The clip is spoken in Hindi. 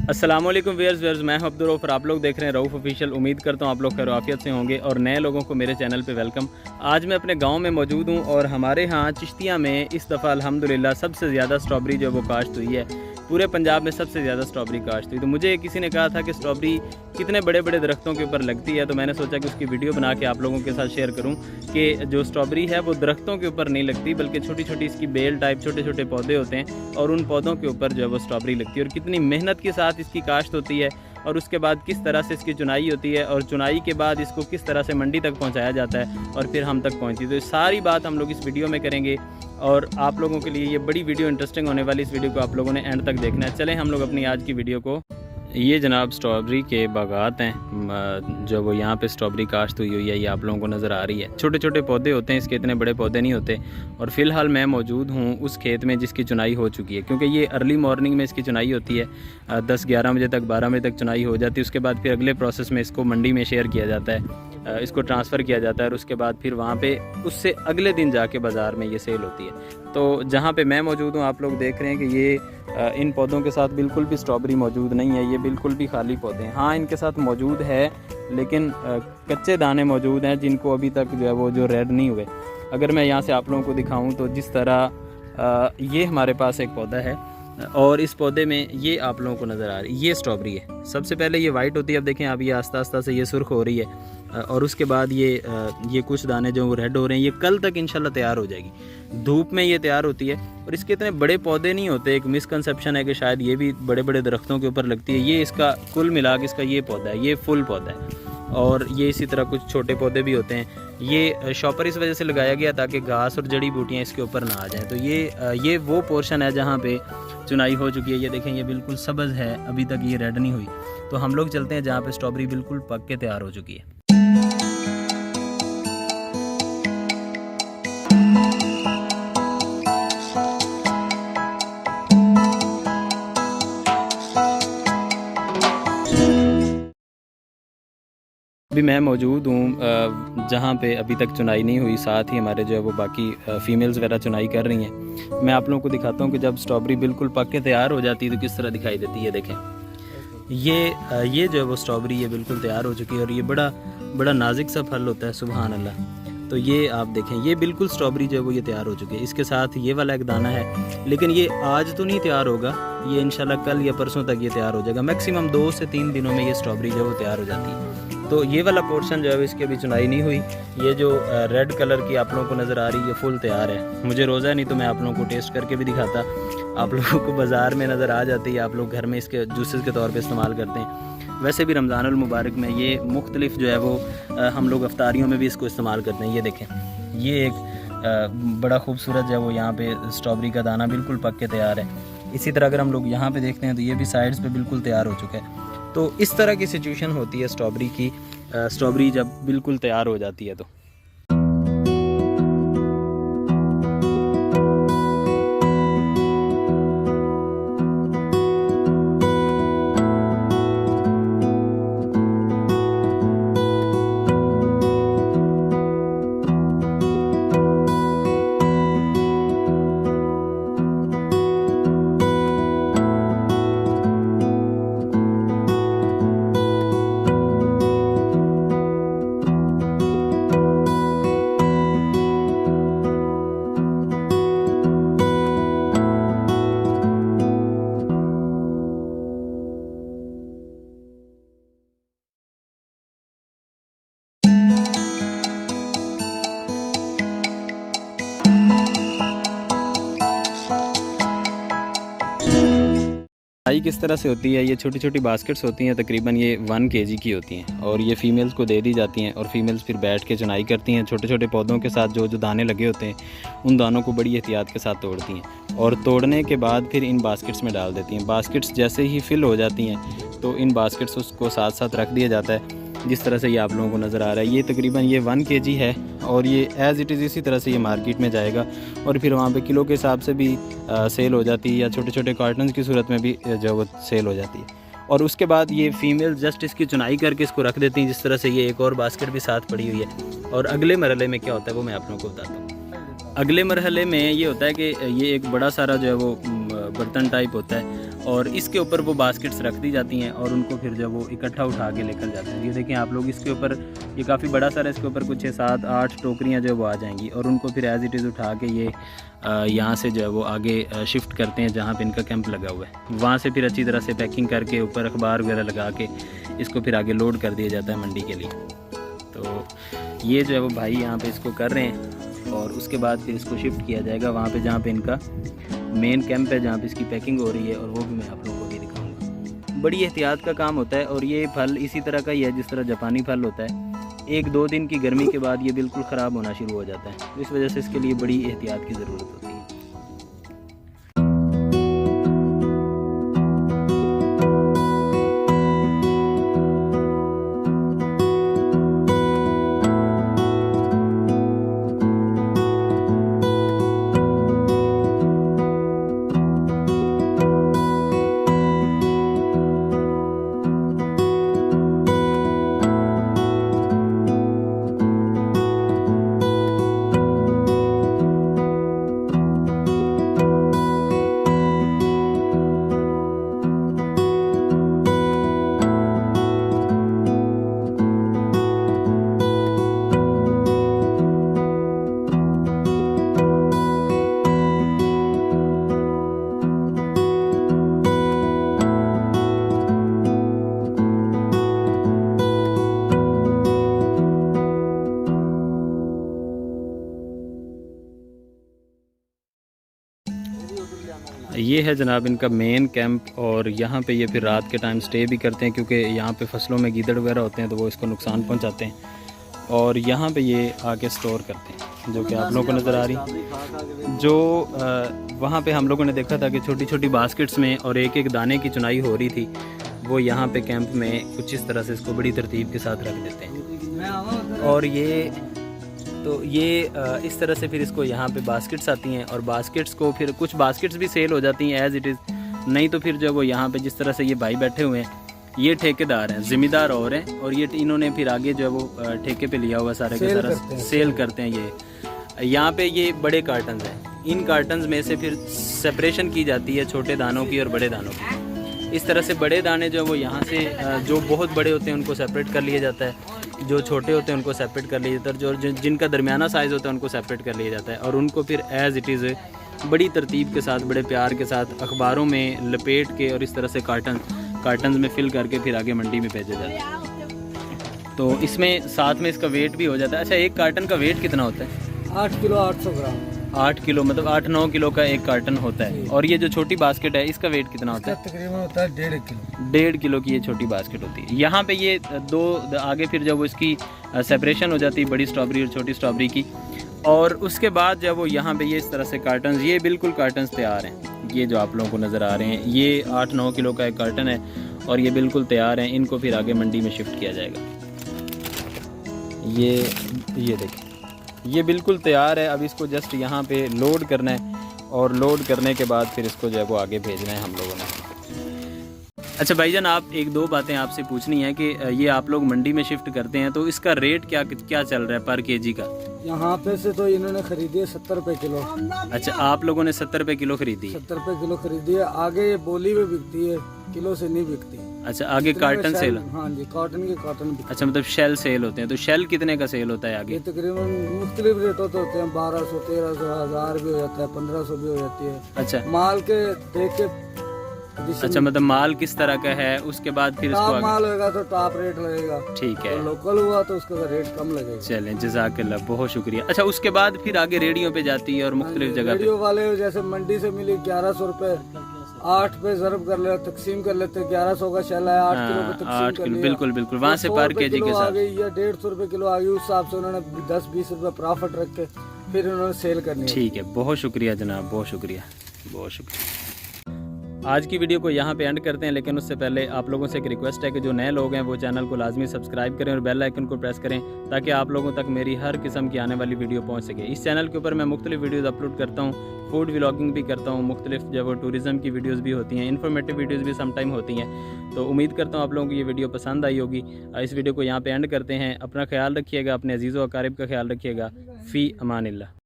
अस्सलाम वालेकुम व्यूअर्स, मैं हूं अब्दुल रऊफ़ और आप लोग देख रहे हैं रऊफ़ ऑफिशियल। उम्मीद करता हूं आप लोग खैरियत से होंगे और नए लोगों को मेरे चैनल पे वेलकम। आज मैं अपने गांव में मौजूद हूं और हमारे यहां चिश्तिया में इस दफ़ा अल्हम्दुलिल्लाह सबसे ज़्यादा स्ट्रॉबेरी जो वो काश्त हुई है। पूरे पंजाब में सबसे ज़्यादा स्ट्रॉबेरी काश्त हुई। तो मुझे किसी ने कहा था कि स्ट्रॉबेरी कितने बड़े बड़े दरख्तों के ऊपर लगती है, तो मैंने सोचा कि उसकी वीडियो बना के आप लोगों के साथ शेयर करूँ कि जो स्ट्रॉबेरी है वो दरख्तों के ऊपर नहीं लगती, बल्कि छोटी छोटी इसकी बेल टाइप छोटे छोटे पौधे होते हैं और उन पौधों के ऊपर जो है वो स्ट्रॉबेरी लगती है और कितनी मेहनत के साथ इसकी काश्त होती है और उसके बाद किस तरह से इसकी चुनाई होती है और चुनाई के बाद इसको किस तरह से मंडी तक पहुंचाया जाता है और फिर हम तक पहुंचती है। तो ये सारी बात हम लोग इस वीडियो में करेंगे और आप लोगों के लिए ये बड़ी वीडियो इंटरेस्टिंग होने वाली। इस वीडियो को आप लोगों ने एंड तक देखना है। चलें हम लोग अपनी आज की वीडियो को। ये जनाब स्ट्रॉबेरी के बागात हैं, जो वो यहाँ पे स्ट्रॉबेरी काश्त हुई है, ये आप लोगों को नज़र आ रही है। छोटे छोटे पौधे होते हैं इसके, इतने बड़े पौधे नहीं होते। और फ़िलहाल मैं मौजूद हूँ उस खेत में जिसकी चुनाई हो चुकी है, क्योंकि ये अर्ली मॉर्निंग में इसकी चुनाई होती है। 10-11 बजे तक 12 बजे तक चुनाई हो जाती है। उसके बाद फिर अगले प्रोसेस में इसको मंडी में शेयर किया जाता है, इसको ट्रांसफ़र किया जाता है और उसके बाद फिर वहाँ पे उससे अगले दिन जाके बाज़ार में ये सेल होती है। तो जहाँ पे मैं मौजूद हूँ आप लोग देख रहे हैं कि ये इन पौधों के साथ बिल्कुल भी स्ट्रॉबेरी मौजूद नहीं है, ये बिल्कुल भी खाली पौधे हैं। हाँ, इनके साथ मौजूद है लेकिन कच्चे दाने मौजूद हैं जिनको अभी तक जो है वो जो रेड नहीं हुए। अगर मैं यहाँ से आप लोगों को दिखाऊँ तो जिस तरह ये हमारे पास एक पौधा है और इस पौधे में ये आप लोगों को नज़र आ रही है, ये स्ट्रॉबेरी है। सबसे पहले ये वाइट होती है, अब देखें अब ये आस्ता आस्ता से ये सुर्ख हो रही है और उसके बाद ये कुछ दाने जो वो रेड हो रहे हैं, ये कल तक इंशाल्लाह तैयार हो जाएगी। धूप में ये तैयार होती है और इसके इतने बड़े पौधे नहीं होते। एक मिसकंसेप्शन है कि शायद ये भी बड़े बड़े दरख्तों के ऊपर लगती है। ये इसका कुल मिला के इसका ये पौधा है, ये फुल पौधा है। और ये इसी तरह कुछ छोटे पौधे भी होते हैं। ये शॉपर इस वजह से लगाया गया ताकि घास और जड़ी बूटियाँ इसके ऊपर ना आ जाएँ। तो ये वो पोर्शन है जहाँ पे चुनाई हो चुकी है। ये देखें, ये बिल्कुल सब्ज़ है, अभी तक ये रेड नहीं हुई। तो हम लोग चलते हैं जहाँ पे स्ट्रॉबेरी बिल्कुल पक के तैयार हो चुकी है। अभी मैं मौजूद हूँ जहाँ पे अभी तक चुनाई नहीं हुई, साथ ही हमारे जो है वो बाकी फ़ीमेल्स वगैरह चुनाई कर रही हैं। मैं आप लोगों को दिखाता हूँ कि जब स्ट्रॉबेरी बिल्कुल पक के तैयार हो जाती है तो किस तरह दिखाई देती है। देखें, ये जो है वो स्ट्रॉबेरी ये बिल्कुल तैयार हो चुकी है और ये बड़ा नाजुक सा फल होता है, सुभान अल्लाह। तो ये आप देखें, ये बिल्कुल स्ट्रॉबेरी जो है वो ये तैयार हो चुकी है। इसके साथ ये वाला एक दाना है, लेकिन ये आज तो नहीं तैयार होगा, ये इंशाल्लाह कल या परसों तक ये तैयार हो जाएगा। मैक्सिमम 2 से 3 दिनों में ये स्ट्रॉबेरी जो है वो तैयार हो जाती है। तो ये वाला पोर्शन जो है इसकी अभी चुनाई नहीं हुई। ये जो रेड कलर की आप लोगों को नज़र आ रही है, ये फुल तैयार है। मुझे रोज़ा नहीं तो मैं आप लोगों को टेस्ट करके भी दिखाता, आप लोगों को बाज़ार में नज़र आ जाती है, आप लोग घर में इसके जूसेस के तौर पे इस्तेमाल करते हैं। वैसे भी रमज़ानुल मुबारक में ये मुख्तलिफ जो है वो हम लोग अफ्तारियों में भी इसको इस्तेमाल करते हैं। ये देखें, ये एक बड़ा खूबसूरत जो है वो यहाँ पे स्ट्रॉबेरी का दाना बिल्कुल पक के तैयार है। इसी तरह अगर हम लोग यहाँ पे देखते हैं तो ये भी साइड्स पे बिल्कुल तैयार हो चुका है। तो इस तरह की सिचुएशन होती है स्ट्रॉबेरी की, स्ट्रॉबेरी जब बिल्कुल तैयार हो जाती है तो। चुनाई किस तरह से होती है, ये छोटी छोटी बास्केट्स होती हैं, तकरीबन ये 1 kg की होती हैं और ये फ़ीमेल्स को दे दी जाती हैं और फ़ीमेल्स फिर बैठ के चुनाई करती हैं। छोटे छोटे पौधों के साथ जो दाने लगे होते हैं उन दानों को बड़ी एहतियात के साथ तोड़ती हैं और तोड़ने के बाद फिर इन बास्केट्स में डाल देती हैं। बास्केट्स जैसे ही फिल हो जाती हैं तो इन बास्केट्स उसको साथ साथ रख दिया जाता है, जिस तरह से ये आप लोगों को नज़र आ रहा है। ये तकरीबन ये 1 kg है और ये एज़ इट इज़ इसी तरह से ये मार्केट में जाएगा और फिर वहाँ पे किलो के हिसाब से भी सेल हो जाती है या छोटे छोटे कार्टन्स की सूरत में भी जो वो सेल हो जाती है। और उसके बाद ये फ़ीमेल जस्ट इसकी चुनाई करके इसको रख देती हैं, जिस तरह से ये एक और बास्केट भी साथ पड़ी हुई है। और अगले मरहले में क्या होता है वो मैं आप लोगों को बताता हूँ। अगले मरहले में ये होता है कि ये एक बड़ा सारा जो है वो बर्तन टाइप होता है और इसके ऊपर वो बास्केट्स रख दी जाती हैं और उनको फिर जब वो इकट्ठा उठा के लेकर जाते हैं। ये देखें आप लोग, इसके ऊपर ये काफ़ी बड़ा सारा, इसके ऊपर कुछ 6-7-8 टोकरियाँ जो वो आ जाएंगी और उनको फिर एज़ इट इज़ उठा के ये यहाँ से जो है वो आगे शिफ्ट करते हैं जहाँ पे इनका कैंप लगा हुआ है। वहाँ से फिर अच्छी तरह से पैकिंग करके ऊपर अखबार वगैरह लगा के इसको फिर आगे लोड कर दिया जाता है मंडी के लिए। तो ये जो है वो भाई यहाँ पे इसको कर रहे हैं और उसके बाद फिर इसको शिफ्ट किया जाएगा वहाँ पे जहाँ पे इनका मेन कैंप है, जहाँ पे इसकी पैकिंग हो रही है, और वो भी मैं आप लोगों को भी दिखाऊंगा। बड़ी एहतियात का काम होता है और ये फल इसी तरह का ही है जिस तरह जापानी फल होता है। 1-2 दिन की गर्मी के बाद ये बिल्कुल ख़राब होना शुरू हो जाता है, इस वजह से इसके लिए बड़ी एहतियात की ज़रूरत होती है। ये है जनाब इनका मेन कैंप और यहाँ पे ये फिर रात के टाइम स्टे भी करते हैं क्योंकि यहाँ पे फसलों में गीदड़ वगैरह होते हैं तो वो इसको नुकसान पहुँचाते हैं। और यहाँ पे ये आके स्टोर करते हैं, जो कि आप लोगों को नज़र आ रही। जो वहाँ पे हम लोगों ने देखा था कि छोटी छोटी बास्केट्स में और एक एक दाने की चुनाई हो रही थी, वो यहाँ पे कैंप में कुछ इस तरह से इसको बड़ी तरतीब के साथ रख देते हैं। और ये इस तरह से फिर इसको यहाँ पे बास्केट्स आती हैं और बास्केट्स को फिर कुछ बास्केट्स भी सेल हो जाती हैं एज़ इट इज़, नहीं तो फिर जो वो यहाँ पे जिस तरह से ये भाई बैठे हुए हैं, ये ठेकेदार हैं, ज़िम्मेदार और हैं, और ये इन्होंने फिर आगे जो है वो ठेके पे लिया हुआ सारे के सारा सेल करते हैं। ये यहाँ पे ये बड़े कार्टन्स हैं, इन कार्टन्स में से फिर सेपरेशन की जाती है छोटे दानों की और बड़े दानों की। इस तरह से बड़े दाने जो वो यहाँ से जो बहुत बड़े होते हैं उनको सेपरेट कर लिया जाता है, जो छोटे होते हैं उनको सेपरेट कर लिया जाता है, जो जिनका दरमियाना साइज़ होता है उनको सेपरेट कर लिया जाता है और उनको फिर एज़ इट इज़ बड़ी तरतीब के साथ, बड़े प्यार के साथ अखबारों में लपेट के और इस तरह से कार्टन्स में फिल करके फिर आगे मंडी में भेजा जाता है। तो इसमें साथ में इसका वेट भी हो जाता है। अच्छा, एक कार्टन का वेट कितना होता है? 8 किलो 800 ग्राम। 8 किलो मतलब 8-9 किलो का एक कार्टन होता है। और ये जो छोटी बास्केट है इसका वेट कितना होता है? तकरीबन होता है 1.5 किलो। 1.5 किलो की ये छोटी बास्केट होती है। यहाँ पे ये दो आगे फिर जब वो इसकी सेपरेशन हो जाती है बड़ी स्ट्रॉबेरी और छोटी स्ट्रॉबेरी की, और उसके बाद जब वो यहाँ पे ये इस तरह से कार्टन्स, ये बिल्कुल कार्टन्स तैयार हैं। ये जो आप लोगों को नज़र आ रहे हैं ये 8-9 किलो का एक कार्टन है और ये बिल्कुल तैयार हैं। इनको फिर आगे मंडी में शिफ्ट किया जाएगा। ये देखें, ये बिल्कुल तैयार है। अब इसको जस्ट यहाँ पे लोड करना है और लोड करने के बाद फिर इसको जो है वो आगे भेजना है हम लोगों ने। अच्छा भाईजान, आप 1-2 बातें आपसे पूछनी है कि ये आप लोग मंडी में शिफ्ट करते हैं तो इसका रेट क्या चल रहा है पर केजी का? यहाँ पे से तो इन्होंने खरीदी है 70 रुपए किलो। अच्छा, आप लोगों ने 70 रुपए किलो खरीदी है? 70 रुपए किलो खरीदी है। आगे ये बोली में बिकती है, किलो से नहीं बिकती। अच्छा, आगे कार्टन सेल? हाँ जी, कॉटन के कॉटन। अच्छा, मतलब शेल सेल होते हैं। तो शेल कितने का सेल होता है आगे? ये तकरीबन मुख्तलिफ रेटों तो होते हैं, 1200, 1300, 1000 भी हो जाता है, 1500 भी हो जाती है। अच्छा, माल के देख के। अच्छा, मतलब माल किस तरह का है उसके बाद फिर इसको माल होगा तो टॉप रेट लगेगा। ठीक है, तो लोकल हुआ तो उसका रेट कम लगेगा। चलें, जज़ाकल्लाह, बहुत शुक्रिया। अच्छा, उसके बाद फिर आगे रेडियो पे जाती है और मुख्तलिफ जगह पे? रेडियो वाले जैसे मंडी से मिली 1100 रुपए, 8 पे ज़रब कर ले, तकसीम कर लेते, 1100 का शेल है, 8 किलो पे तकसीम कर लिया। बिल्कुल बिल्कुल, वहाँ से पर केजी के साथ आ गई या 150 रुपए किलो आ गई। उस हिसाब से उन्होंने 10-20 रुपए प्रॉफिट रख के फिर उन्होंने सेल करनी है। ठीक है, बहुत शुक्रिया जनाब, बहुत शुक्रिया, बहुत शुक्रिया। आज की वीडियो को यहाँ पे एंड करते हैं, लेकिन उससे पहले आप लोगों से एक रिक्वेस्ट है कि जो नए लोग हैं वो चैनल को लाजमी सब्सक्राइब करें और बेल आइकन को प्रेस करें ताकि आप लोगों तक मेरी हर किस्म की आने वाली वीडियो पहुँच सके। इस चैनल के ऊपर मैं मुख्तलिफ वीडियोज़ अपलोड करता हूँ, फूड व्लॉगिंग भी करता हूँ, मुख्तलिफ जब वो टूरिज़म की वीडियोज़ भी होती हैं, इन्फॉर्मेटिव वीडियोज़ भी समटाइम होती हैं। तो उम्मीद करता हूँ आप लोगों को ये वीडियो पसंद आई होगी। इस वीडियो को यहाँ पर एंड करते हैं। अपना ख्याल रखिएगा, अपने अजीज़ व अकारिब का ख्याल रखिएगा। फ़ी अमानिल्लाह।